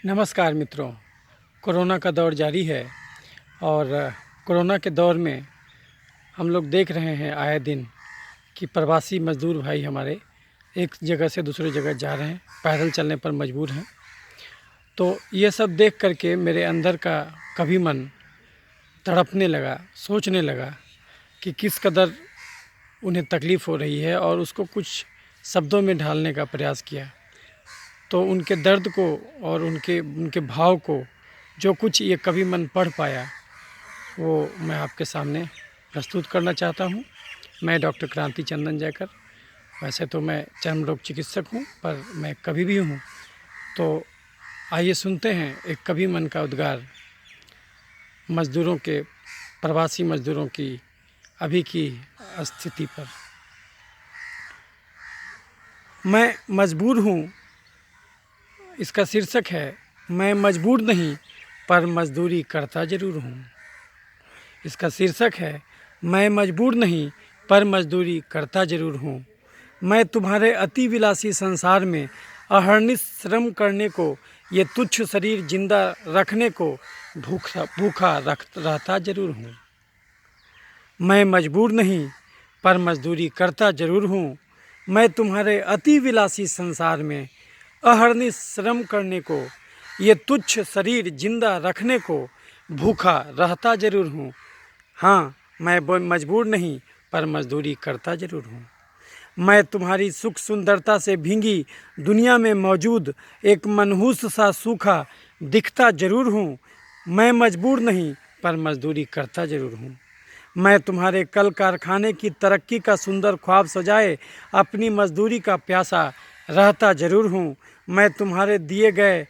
नमस्कार मित्रों। कोरोना का दौर जारी है और कोरोना के दौर में हम लोग देख रहे हैं आए दिन कि प्रवासी मज़दूर भाई हमारे एक जगह से दूसरी जगह जा रहे हैं, पैदल चलने पर मजबूर हैं। तो ये सब देख कर के मेरे अंदर का कभी मन तड़पने लगा, सोचने लगा कि किस कदर उन्हें तकलीफ़ हो रही है और उसको कुछ शब्दों में ढालने का प्रयास किया। तो उनके दर्द को और उनके भाव को जो कुछ ये कभी मन पढ़ पाया वो मैं आपके सामने प्रस्तुत करना चाहता हूँ। मैं डॉक्टर क्रांति चंदन जयकर, वैसे तो मैं चर्म रोग चिकित्सक हूँ, पर मैं कवि भी हूँ। तो आइए सुनते हैं एक कवि मन का उद्गार मज़दूरों के, प्रवासी मज़दूरों की अभी की स्थिति पर। मैं मजबूर हूँ, इसका शीर्षक है मैं मजबूर नहीं पर मजदूरी करता ज़रूर हूँ। इसका शीर्षक है मैं मजबूर नहीं पर मजदूरी करता ज़रूर हूँ। मैं तुम्हारे अति विलासी संसार में अहर्निश श्रम करने को, ये तुच्छ शरीर जिंदा रखने को भूखा रहता ज़रूर हूँ। मैं मजबूर नहीं पर मजदूरी करता ज़रूर हूँ। मैं तुम्हारे अति विलासी संसार में अहर्निश श्रम करने को, ये तुच्छ शरीर जिंदा रखने को भूखा रहता ज़रूर हूँ। हाँ, मैं मजबूर नहीं पर मजदूरी करता ज़रूर हूँ। मैं तुम्हारी सुख सुंदरता से भींगी दुनिया में मौजूद एक मनहूस सा सूखा दिखता ज़रूर हूँ। मैं मजबूर नहीं पर मजदूरी करता ज़रूर हूँ। मैं तुम्हारे कल कारखाने की तरक्की का सुंदर ख्वाब सजाए अपनी मजदूरी का प्यासा रहता ज़रूर हूँ। मैं तुम्हारे दिए गए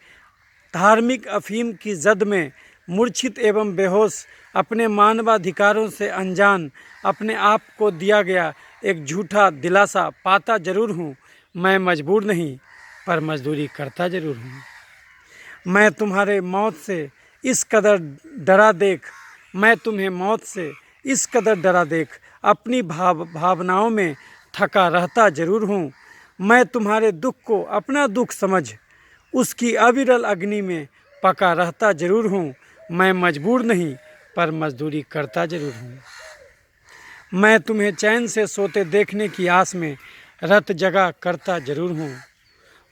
धार्मिक अफीम की जद में मूर्छित एवं बेहोश, अपने मानवाधिकारों से अनजान, अपने आप को दिया गया एक झूठा दिलासा पाता ज़रूर हूँ। मैं मजबूर नहीं पर मजदूरी करता ज़रूर हूँ। मैं तुम्हारे मौत से इस कदर डरा देख, मैं तुम्हें मौत से इस कदर डरा देख अपनी भावनाओं में थका रहता ज़रूर हूँ। मैं तुम्हारे दुख को अपना दुख समझ उसकी अविरल अग्नि में पका रहता ज़रूर हूँ। मैं मजबूर नहीं पर मजदूरी करता ज़रूर हूँ। मैं तुम्हें चैन से सोते देखने की आस में रत जगा करता ज़रूर हूँ।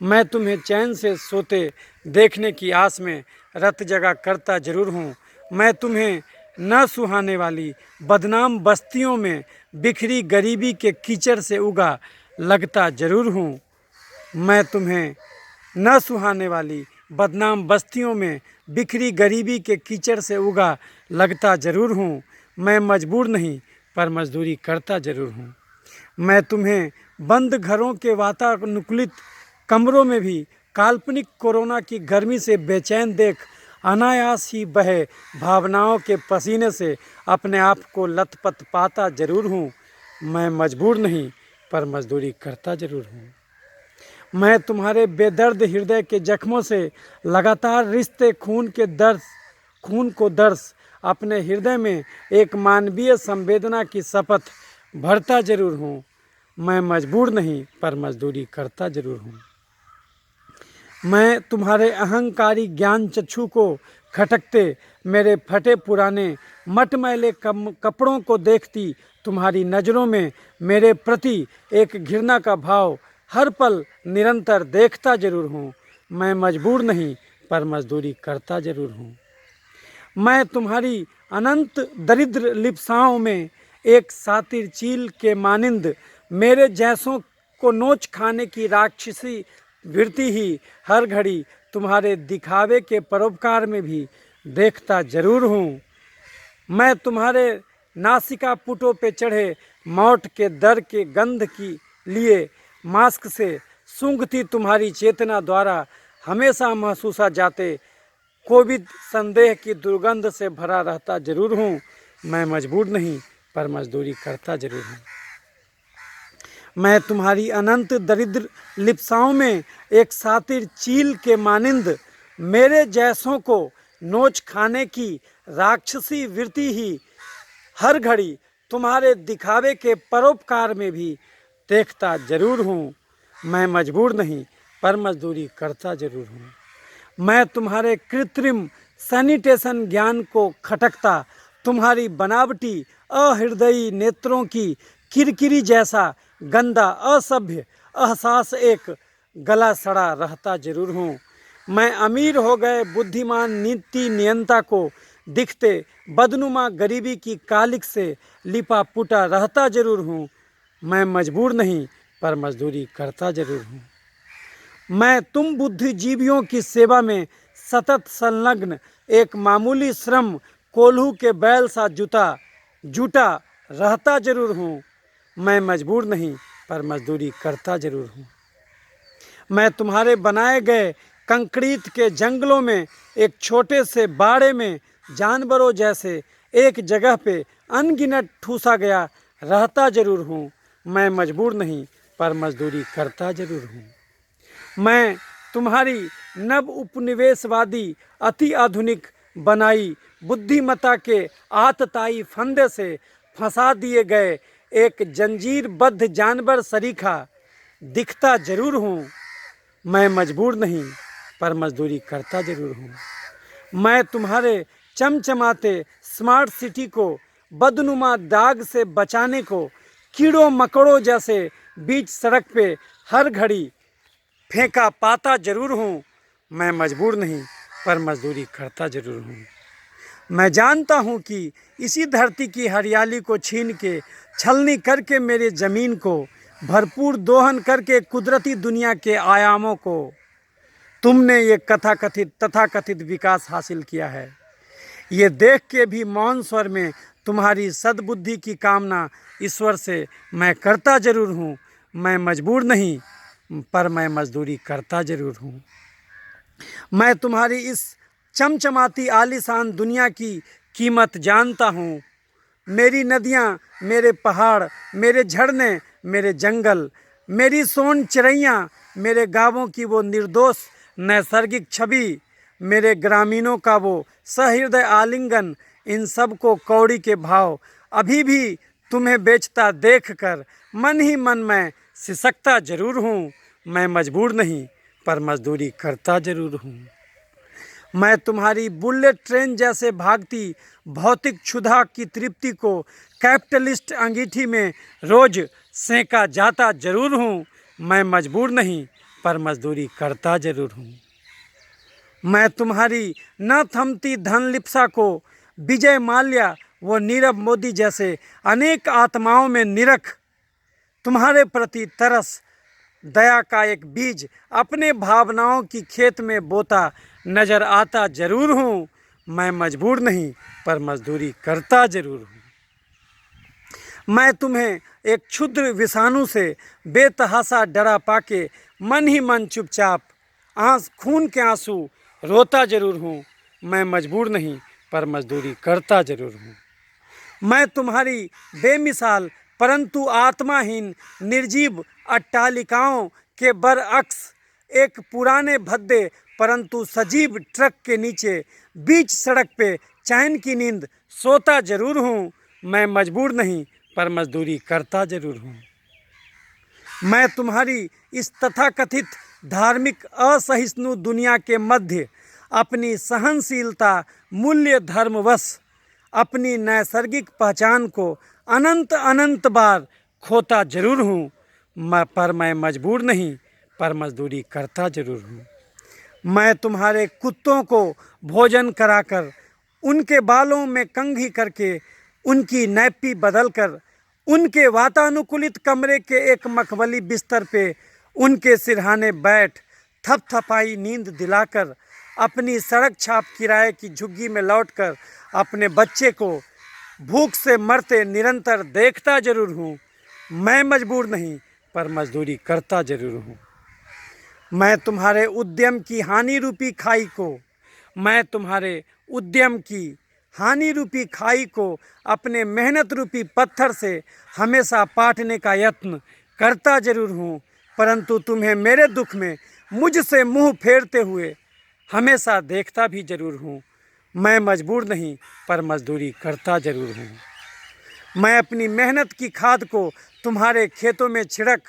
मैं तुम्हें चैन से सोते देखने की आस में रत जगा करता ज़रूर हूँ। मैं तुम्हें न सुहाने वाली बदनाम बस्तियों में बिखरी गरीबी के कीचड़ से उगा लगता ज़रूर हूँ। मैं तुम्हें न सुहाने वाली बदनाम बस्तियों में बिखरी गरीबी के कीचड़ से उगा लगता ज़रूर हूँ। मैं मजबूर नहीं पर मजदूरी करता ज़रूर हूँ। मैं तुम्हें बंद घरों के वातानुकूलित कमरों में भी काल्पनिक कोरोना की गर्मी से बेचैन देख अनायास ही बहे भावनाओं के पसीने से अपने आप को लथपथ पाता ज़रूर हूँ। मैं मजबूर नहीं पर मजदूरी करता ज़रूर हूँ। मैं तुम्हारे बेदर्द हृदय के जख्मों से लगातार रिश्ते खून को दर्श अपने हृदय में एक मानवीय संवेदना की शपथ भरता ज़रूर हूँ। मैं मजबूर नहीं पर मजदूरी करता ज़रूर हूँ। मैं तुम्हारे अहंकारी ज्ञान चक्षु को खटकते मेरे फटे पुराने मटमैले कपड़ों को देखती तुम्हारी नज़रों में मेरे प्रति एक घृणा का भाव हर पल निरंतर देखता ज़रूर हूँ। मैं मजबूर नहीं पर मजदूरी करता ज़रूर हूँ। मैं तुम्हारी अनंत दरिद्र लिप्साओं में एक सातिर चील के मानिंद मेरे जैसों को नोच खाने की राक्षसी वृत्ति ही हर घड़ी तुम्हारे दिखावे के परोपकार में भी देखता ज़रूर हूँ। मैं तुम्हारे नासिका पुटों पे चढ़े मौत के दर के गंध की लिए मास्क से सूंघती तुम्हारी चेतना द्वारा हमेशा महसूसा जाते कोविड संदेह की दुर्गंध से भरा रहता ज़रूर हूँ। मैं मजबूर नहीं पर मजदूरी करता ज़रूर हूँ। मैं तुम्हारी अनंत दरिद्र लिप्साओं में एक सातिर चील के मानिंद मेरे जैसों को नोच खाने की राक्षसी वृत्ति ही हर घड़ी तुम्हारे दिखावे के परोपकार में भी देखता ज़रूर हूँ। मैं मजबूर नहीं पर मजदूरी करता ज़रूर हूँ। मैं तुम्हारे कृत्रिम सैनिटेशन ज्ञान को खटकता, तुम्हारी बनावटी अहृदयी नेत्रों की किरकिरी जैसा गंदा असभ्य एहसास एक गला सड़ा रहता जरूर हूँ। मैं अमीर हो गए बुद्धिमान नीति नियंता को दिखते बदनुमा गरीबी की कालिक से लिपा पुटा रहता जरूर हूँ। मैं मजबूर नहीं पर मजदूरी करता जरूर हूँ। मैं तुम बुद्धिजीवियों की सेवा में सतत संलग्न एक मामूली श्रम कोल्हू के बैल सा जुटा रहता जरूर हूँ। मैं मजबूर नहीं पर मजदूरी करता जरूर हूँ। मैं तुम्हारे बनाए गए कंक्रीट के जंगलों में एक छोटे से बाड़े में जानवरों जैसे एक जगह पे अनगिनत ठूसा गया रहता जरूर हूँ। मैं मजबूर नहीं पर मजदूरी करता जरूर हूँ। मैं तुम्हारी नव उपनिवेशवादी अति आधुनिक बनाई बुद्धिमत्ता के आतताई फंदे से फंसा दिए गए एक जंजीरबद्ध जानवर सरीखा दिखता जरूर हूँ। मैं मजबूर नहीं पर मजदूरी करता जरूर हूँ। मैं तुम्हारे चमचमाते स्मार्ट सिटी को बदनुमा दाग से बचाने को कीड़ों मकोड़ों जैसे बीच सड़क पे हर घड़ी फेंका पाता जरूर हूँ। मैं मजबूर नहीं पर मजदूरी करता जरूर हूँ। मैं जानता हूँ कि इसी धरती की हरियाली को छीन के छलनी करके मेरे ज़मीन को भरपूर दोहन करके कुदरती दुनिया के आयामों को तुमने ये तथाकथित विकास हासिल किया है। ये देख के भी मौन स्वर में तुम्हारी सद्बुद्धि की कामना ईश्वर से मैं करता जरूर हूँ। मैं मजबूर नहीं पर मैं मजदूरी करता जरूर हूँ। मैं तुम्हारी इस चमचमाती आलीशान दुनिया की कीमत जानता हूँ। मेरी नदियाँ, मेरे पहाड़, मेरे झरने, मेरे जंगल, मेरी सोन चिड़ैयाँ, मेरे गाँवों की वो निर्दोष नैसर्गिक छवि, मेरे ग्रामीणों का वो सहृदय आलिंगन, इन सब को कौड़ी के भाव अभी भी तुम्हें बेचता देखकर मन ही मन में सिसकता जरूर हूँ। मैं मजबूर नहीं पर मजदूरी करता जरूर हूँ। मैं तुम्हारी बुलेट ट्रेन जैसे भागती भौतिक क्षुधा की तृप्ति को कैपिटलिस्ट अंगीठी में रोज सेंका जाता जरूर हूँ। मैं मजबूर नहीं पर मजदूरी करता जरूर हूँ। मैं तुम्हारी न थमती धन लिप्सा को विजय माल्या व नीरव मोदी जैसे अनेक आत्माओं में निरख तुम्हारे प्रति तरस दया का एक बीज अपने भावनाओं की खेत में बोता नजर आता जरूर हूँ। मैं मजबूर नहीं पर मजदूरी करता जरूर हूँ। मैं तुम्हें एक क्षुद्र विषाणु से बेतहासा डरा पाके मन ही मन चुपचाप खून के आंसू रोता जरूर हूँ। मैं मजबूर नहीं पर मजदूरी करता जरूर हूँ। मैं तुम्हारी बेमिसाल परंतु आत्माहीन निर्जीव अट्टालिकाओं के बरअक्स एक पुराने भद्दे परंतु सजीव ट्रक के नीचे बीच सड़क पे चैन की नींद सोता जरूर हूँ। मैं मजबूर नहीं पर मजदूरी करता जरूर हूँ। मैं तुम्हारी इस तथाकथित धार्मिक असहिष्णु दुनिया के मध्य अपनी सहनशीलता मूल्य धर्मवश अपनी नैसर्गिक पहचान को अनंत बार खोता जरूर हूँ। पर मैं मजबूर नहीं पर मजदूरी करता जरूर हूँ। मैं तुम्हारे कुत्तों को भोजन कराकर उनके बालों में कंघी करके उनकी नैपी बदलकर उनके वातानुकूलित कमरे के एक मखमली बिस्तर पे उनके सिरहाने बैठ थपथपाई नींद दिलाकर अपनी सड़क छाप किराए की झुग्गी में लौटकर अपने बच्चे को भूख से मरते निरंतर देखता जरूर हूँ। मैं मजबूर नहीं पर मजदूरी करता जरूर हूँ। मैं तुम्हारे उद्यम की हानि रूपी खाई को अपने मेहनत रूपी पत्थर से हमेशा पाटने का यत्न करता जरूर हूँ, परंतु तुम्हें मेरे दुख में मुझसे मुंह फेरते हुए हमेशा देखता भी जरूर हूँ। मैं मजबूर नहीं पर मजदूरी करता जरूर हूँ। मैं अपनी मेहनत की खाद को तुम्हारे खेतों में छिड़क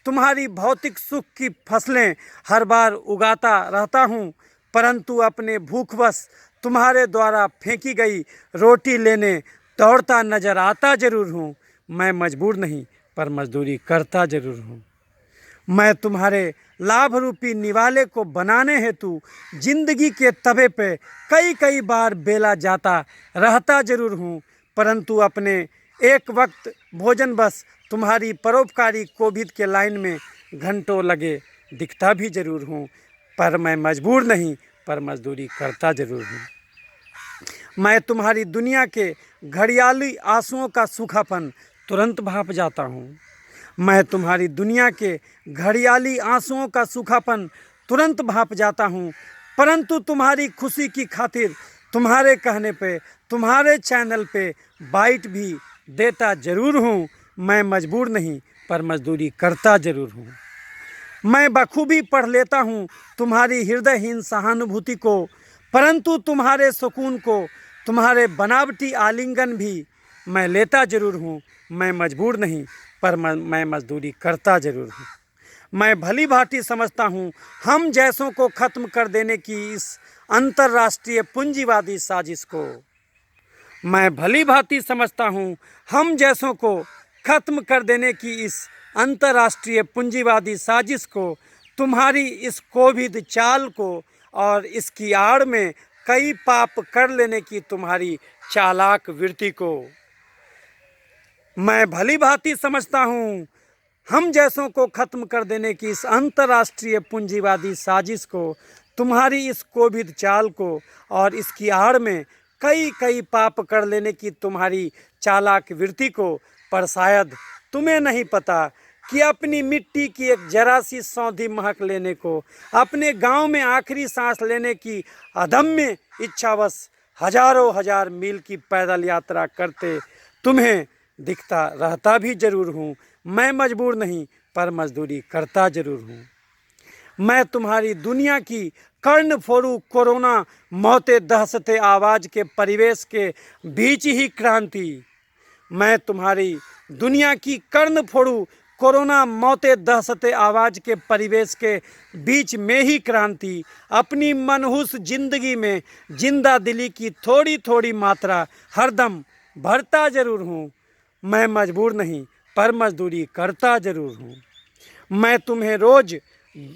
तुम्हारी भौतिक सुख की फसलें हर बार उगाता रहता हूँ, परंतु अपने भूखवश तुम्हारे द्वारा फेंकी गई रोटी लेने दौड़ता नजर आता जरूर हूँ। मैं मजबूर नहीं पर मजदूरी करता जरूर हूँ। मैं तुम्हारे लाभ रूपी निवाले को बनाने हेतु जिंदगी के तवे पे कई कई बार बेला जाता रहता जरूर हूँ, परंतु अपने एक वक्त भोजन बस तुम्हारी परोपकारी कोभिद के लाइन में घंटों लगे दिखता भी जरूर हूँ। पर मैं मजबूर नहीं पर मजदूरी करता जरूर हूँ। मैं तुम्हारी दुनिया के घड़ियाली आंसुओं का सूखापन तुरंत भाप जाता हूँ। मैं तुम्हारी दुनिया के घड़ियाली आंसुओं का सूखापन तुरंत भाप जाता हूँ, परंतु तुम्हारी खुशी की खातिर तुम्हारे कहने पे तुम्हारे चैनल पे बाइट भी देता ज़रूर हूँ। मैं मजबूर नहीं पर मजदूरी करता ज़रूर हूँ। मैं बखूबी पढ़ लेता हूँ तुम्हारी हृदयहीन सहानुभूति को, परंतु तुम्हारे सुकून को तुम्हारे बनावटी आलिंगन भी मैं लेता ज़रूर हूँ। मैं मजबूर नहीं पर मैं मजदूरी करता ज़रूर हूँ। मैं भली भांति समझता हूँ हम जैसों को ख़त्म कर देने की इस अंतर्राष्ट्रीय पूंजीवादी साजिश को। मैं भली भांति समझता हूँ हम जैसों को ख़त्म कर देने की इस अंतर्राष्ट्रीय पूंजीवादी साजिश को, तुम्हारी इस कोभिद चाल को और इसकी आड़ में कई पाप कर लेने की तुम्हारी चालाक वृत्ति को। मैं भली भांति समझता हूँ हम जैसों को ख़त्म कर देने की इस अंतर्राष्ट्रीय पूंजीवादी साजिश को, तुम्हारी इस कोभिद चाल को और इसकी आड़ में कई कई पाप कर लेने की तुम्हारी चालाक वृत्ति को। पर शायद तुम्हें नहीं पता कि अपनी मिट्टी की एक जरा सी सौंधी महक लेने को, अपने गांव में आखिरी सांस लेने की अदम्य इच्छावश हजारों हजार मील की पैदल यात्रा करते तुम्हें दिखता रहता भी जरूर हूँ। मैं मजबूर नहीं पर मजदूरी करता जरूर हूँ। मैं तुम्हारी दुनिया की कर्ण फोड़ू कोरोना मौते दहशते आवाज़ के परिवेश के बीच ही क्रांति, मैं तुम्हारी दुनिया की कर्ण फोड़ू कोरोना मौते दहशते आवाज़ के परिवेश के बीच में ही क्रांति अपनी मनहूस जिंदगी में जिंदा दिली की थोड़ी थोड़ी मात्रा हरदम भरता जरूर हूँ। मैं मजबूर नहीं पर मजदूरी करता जरूर हूँ। मैं तुम्हें रोज़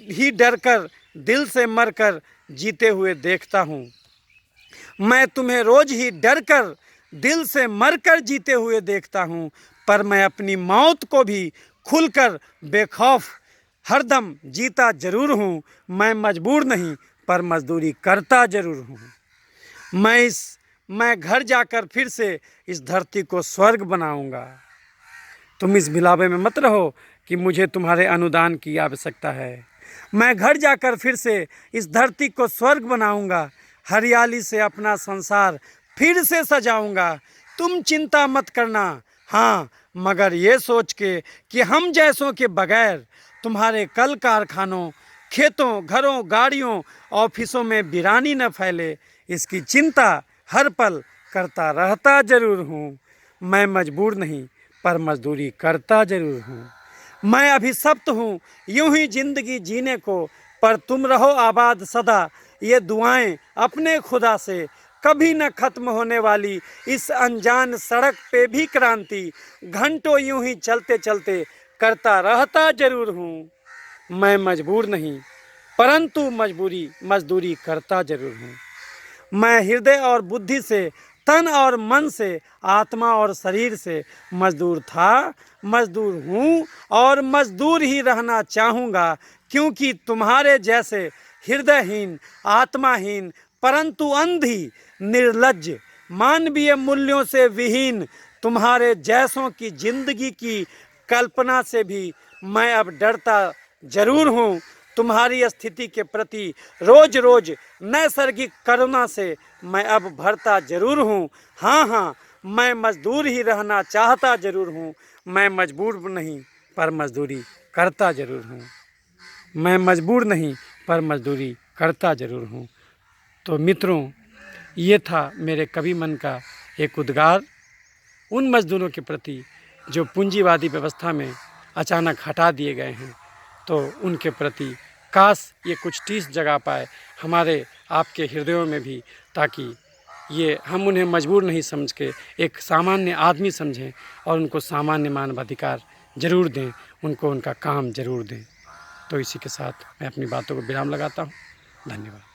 ही डरकर दिल से मरकर जीते हुए देखता हूँ। मैं तुम्हें रोज़ ही डरकर दिल से मरकर जीते हुए देखता हूँ, पर मैं अपनी मौत को भी खुलकर बेखौफ हरदम जीता जरूर हूँ। मैं मजबूर नहीं पर मजदूरी करता जरूर हूँ। मैं घर जाकर फिर से इस धरती को स्वर्ग बनाऊंगा। तुम इस भिलावे में मत रहो कि मुझे तुम्हारे अनुदान की आवश्यकता है। मैं घर जाकर फिर से इस धरती को स्वर्ग बनाऊंगा, हरियाली से अपना संसार फिर से सजाऊंगा। तुम चिंता मत करना, हाँ, मगर ये सोच के कि हम जैसों के बगैर तुम्हारे कल कारखानों, खेतों, घरों, गाड़ियों, ऑफिसों में वीरानी न फैले, इसकी चिंता हर पल करता रहता जरूर हूँ। मैं मजबूर नहीं पर मजदूरी करता जरूर हूँ। मैं अभिशप्त हूँ यूं ही जिंदगी जीने को, पर तुम रहो आबाद सदा, ये दुआएं अपने खुदा से। कभी न ख़त्म होने वाली इस अनजान सड़क पे भी क्रांति घंटों यूं ही चलते चलते करता रहता जरूर हूँ। मैं मजबूर नहीं परंतु मजदूरी करता जरूर हूँ। मैं हृदय और बुद्धि से, तन और मन से, आत्मा और शरीर से मजदूर था, मजदूर हूँ और मजदूर ही रहना चाहूँगा, क्योंकि तुम्हारे जैसे हृदयहीन, आत्माहीन, परंतु अंधी, निर्लज्ज, मानवीय मूल्यों से विहीन तुम्हारे जैसों की जिंदगी की कल्पना से भी मैं अब डरता जरूर हूँ। तुम्हारी स्थिति के प्रति रोज रोज नैसर्गिक करुणा से मैं अब भरता जरूर हूँ। हाँ, मैं मजदूर ही रहना चाहता जरूर हूँ। मैं मजबूर नहीं पर मजदूरी करता जरूर हूँ। मैं मजबूर नहीं पर मजदूरी करता जरूर हूँ। तो मित्रों, ये था मेरे कवि मन का एक उद्गार उन मजदूरों के प्रति जो पूंजीवादी व्यवस्था में अचानक हटा दिए गए हैं। तो उनके प्रति काश ये कुछ टीस जगा पाए हमारे आपके हृदयों में भी, ताकि ये हम उन्हें मजबूर नहीं समझ के एक सामान्य आदमी समझें और उनको सामान्य मानवाधिकार ज़रूर दें, उनको उनका काम ज़रूर दें। तो इसी के साथ मैं अपनी बातों को विराम लगाता हूँ। धन्यवाद।